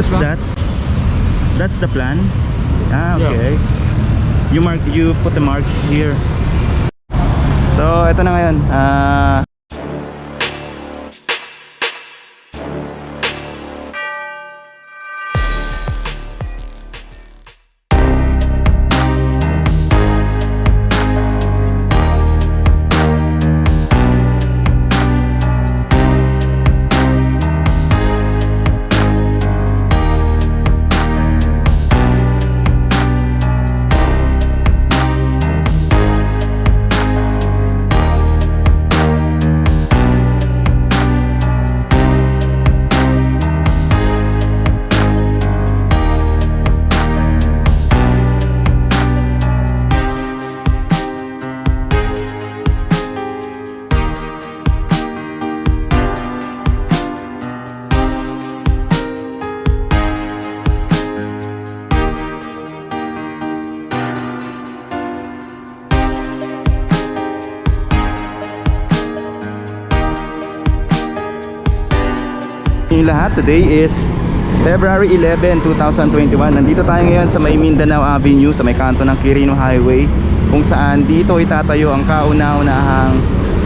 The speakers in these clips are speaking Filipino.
What's that? That's the plan? Ah, okay. You put the mark here. So, ito na ngayon. Yung lahat, today is February 11, 2021. Nandito tayo ngayon sa may Mindanao Avenue, sa may kanto ng Quirino Highway, kung saan dito itatayo ang kauna-unahang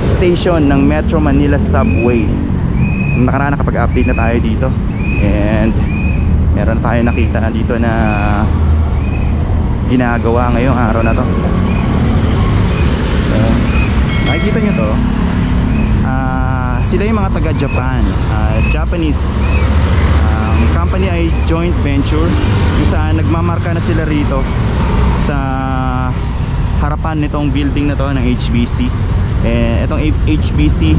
station ng Metro Manila Subway. Nung nakaraan nakapag-update na tayo dito, and meron tayo nakita dito na ginagawa ngayong araw na to. So, makikita nyo to. Sila yung mga taga Japan, Japanese company, ay joint venture kung saan nagmamarka na sila rito sa harapan nitong building na to ng HBC. Itong HBC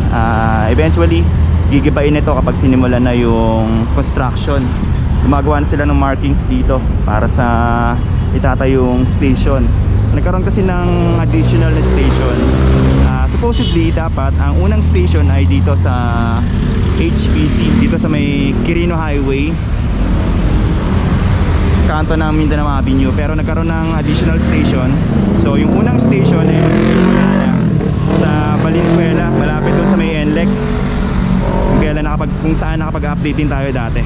eventually gigibain ito kapag sinimulan na yung construction. Gumagawa na sila ng markings dito para sa itatayong station. Nagkaroon kasi ng additional station. Supposedly dapat ang unang station ay dito sa HBC, dito sa may Quirino Highway, kanto ng Mindanao Avenue, pero nagkaroon ng additional station. So yung unang station ay magsisimula na sa Valenzuela, malapit doon sa may NLEX, kung saan nakapag-update din tayo dati.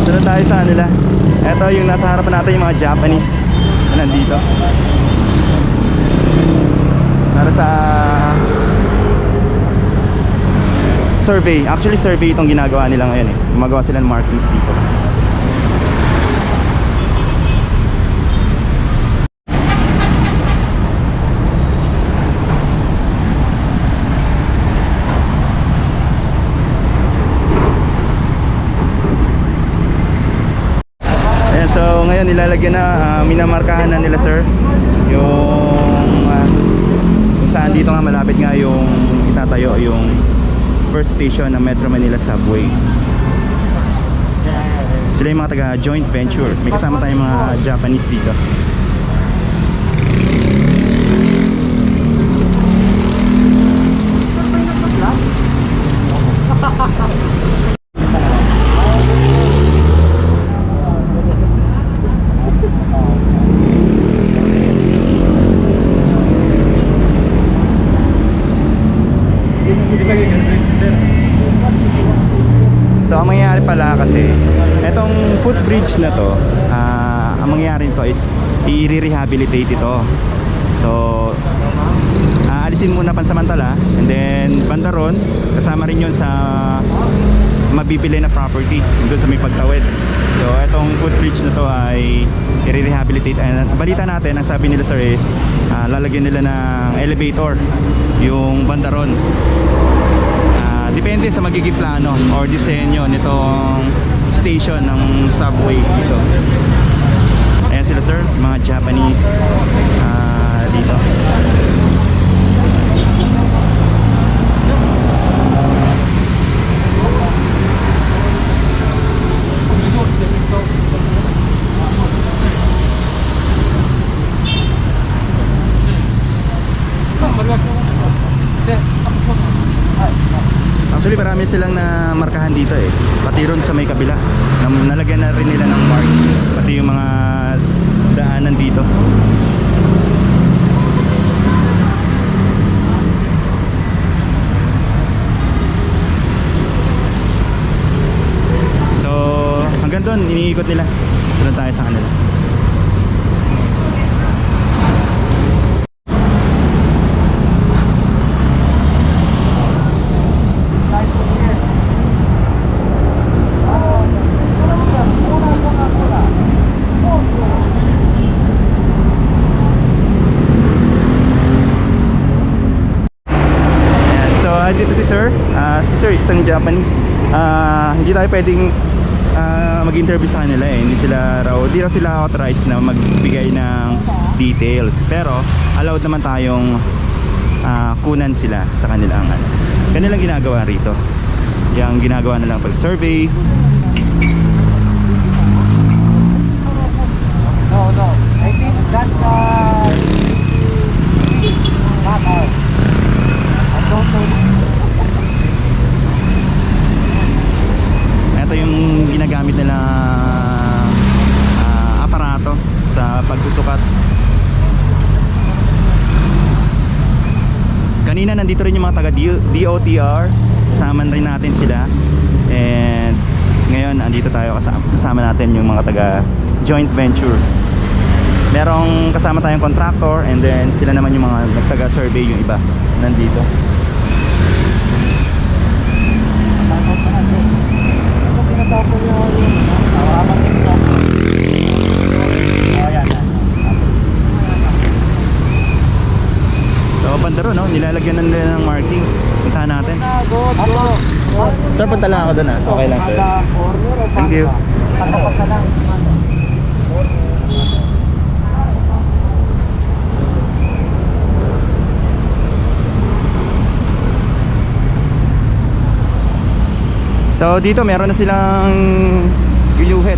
Sunod tayo sa nila. Ito yung nasa harapan natin, yung mga Japanese na nandito para sa survey. Actually survey itong ginagawa nila ngayon eh. Gumagawa sila ng markings dito. Ayan, so ngayon nilalagyan na, minamarkahan na nila sir yung saan dito nga malapit nga yung itatayo yung first station ng Metro Manila Subway. Sila yung mga taga joint venture. May kasama tayong mga Japanese dito. So ang mangyayari pala kasi etong footbridge na to, ang mangyayari nito is i-rehabilitate ito. So aalisin muna pansamantala, and then bandaron kasama rin yun sa mabibili na property doon sa may pagtawid. So etong footbridge na to ay i-rehabilitate, and balita natin, ang sabi nila sir is lalagyan nila ng elevator yung bandaron. Depende sa magiging plano or disenyo nitong station ng subway dito. Ayan sila sir, mga Japanese dito. Actually marami silang na markahan dito eh. Pati ron sa may kabila. Nalagyan na rin nila ng mark. Pati yung mga daanan dito. So hanggang doon ikot nila. Sunod tayo sa kanila. Dito si Sir. Si Sir isang Japanese. Hindi tayo pwedeng mag-interview sa kanila eh. Hindi raw sila authorized na magbigay ng details. Pero allowed naman tayong kunan sila sa kanilang kanilang ginagawa rito. Yung ginagawa nilang pag-survey. No. I think that's not ours. I don't know. Ito yung ginagamit nila aparato sa pagsusukat. Kanina nandito rin yung mga taga DOTR, kasama rin natin sila. And ngayon andito tayo kasama natin yung mga taga joint venture. Merong kasama tayong contractor, and then sila naman yung mga nagtaga survey, yung iba nandito. So bandero, no? Nilalagyan nila ng markings. Puntahan natin. Sir, punta lang ako doon ah. Okay lang, sir. Thank you. So dito meron na silang ginuhit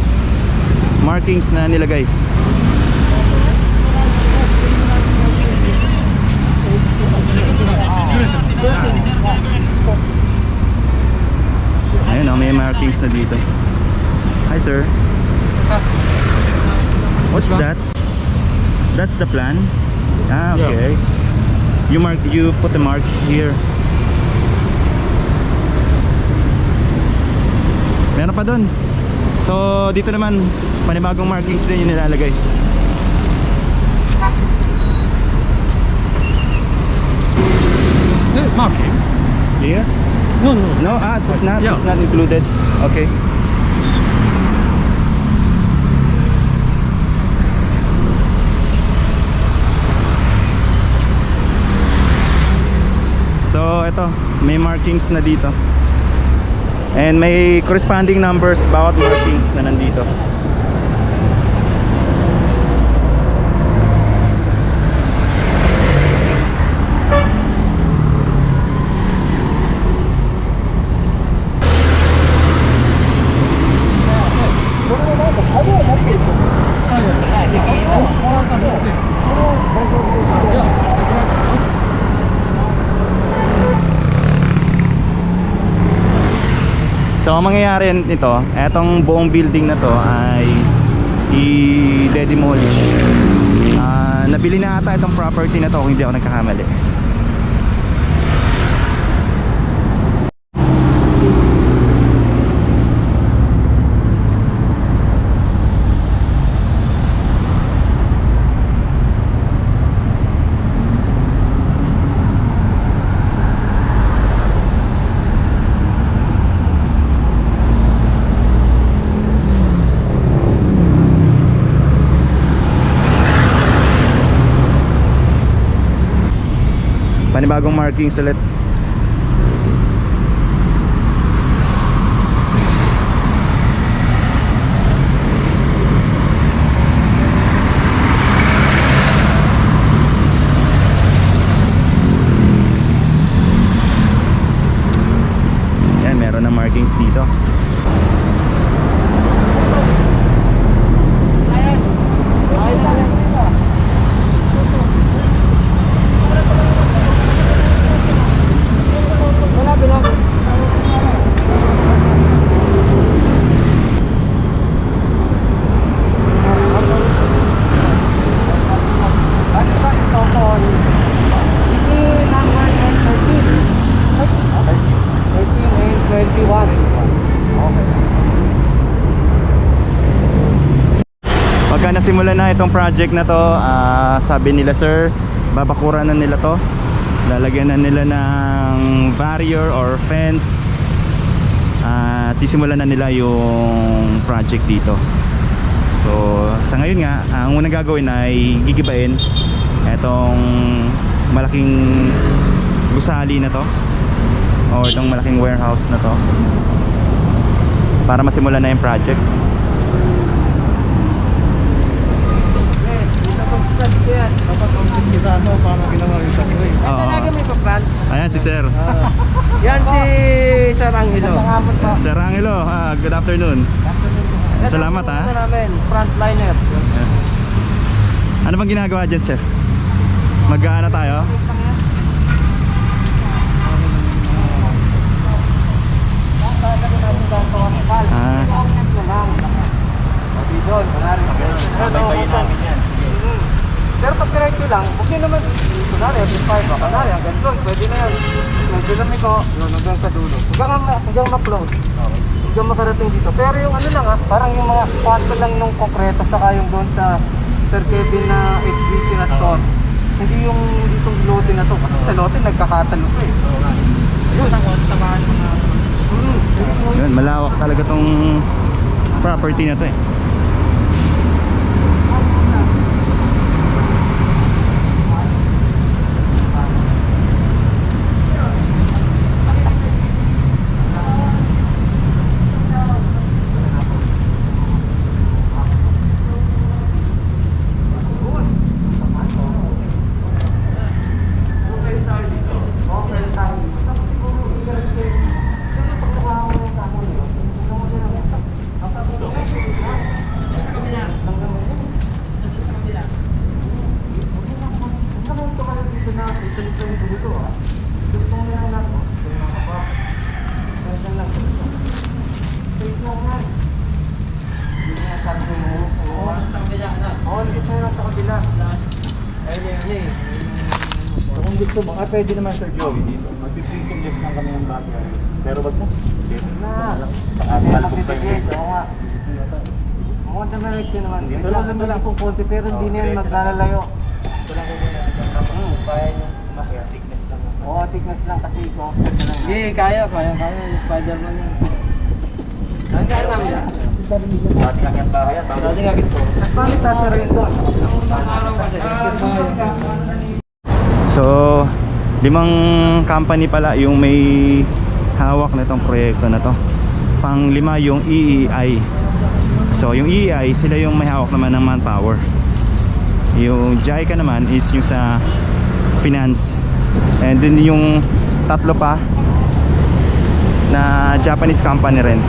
markings na nilagay. Ayun oh, may markings na dito. Hi sir. What's that? That's the plan? Ah, okay. You put the mark here. Meron pa doon. So dito naman panibagong markings din yung nilalagay. Marking? Here? No. No, it's not. Yeah. It's not included. Okay. So ito, may markings na dito. And may corresponding numbers bawat markings na nandito. So ang mangyayari nito, etong buong building na to ay i-demolish. Nabili na ata itong property na to kung hindi ako nagkakamali. Panibagong markings ulit. Yan, meron ng markings dito. simulan na itong project na to. Sabi nila sir, babakuran na nila to. Lalagyan na nila ng barrier or fence. At sisimulan na nila yung project dito. So sa ngayon nga, ang unang gagawin ay gigibain itong malaking gusali na to, o itong malaking warehouse na to, para masimulan na yung project. Oo. Ayan si sir. Yan si Sir Angelo. Sir Angelo, good afternoon. Salamat ha. Ito namin, frontliner. Ano bang ginagawa dyan sir? Mag-aano tayo? Pero pag diretso lang, huwag nyo naman, kunwari, F5, kunwari, hanggang doon, pwede na yan. Medyo lamig ko, yun, hanggang sa dulo. Hanggang ma-close. Hanggang makarating dito. Pero yung ano lang parang yung mga kwarto lang nung konkreto, saka yung doon sa Sir Kevin na HBC na store. Hindi yung ditong lote na to. Kasi sa lote, nagkakatalo ko eh. Yun, samahan mo na. Yun, malawak talaga tong property na to eh. Kung gusto mo, pwede naman Sir Joey dito. Mag-fishing list lang kami ng backyard. Pero wag mo. Talbog pa yun. Oo nga. Oo, diretso naman. Dito lang kung konti, pero hindi na yan maglalalayo. Ito lang kung muna. Kaya nyo kumakaya. Thickness lang. Oo, thickness lang kasi iko. Hindi, kaya. Yung Spider-Man yan. Hanggang namin yan. Dating aking bahay yan. Dating aking po. At paano sasarin ito? Ang araw kasi. So 5 company pala yung may hawak na itong proyekto na to. Pang-5 yung EEI. So yung EEI, sila yung may hawak naman ng manpower. Yung JICA naman is yung sa finance. And then yung tatlo pa na Japanese company rin.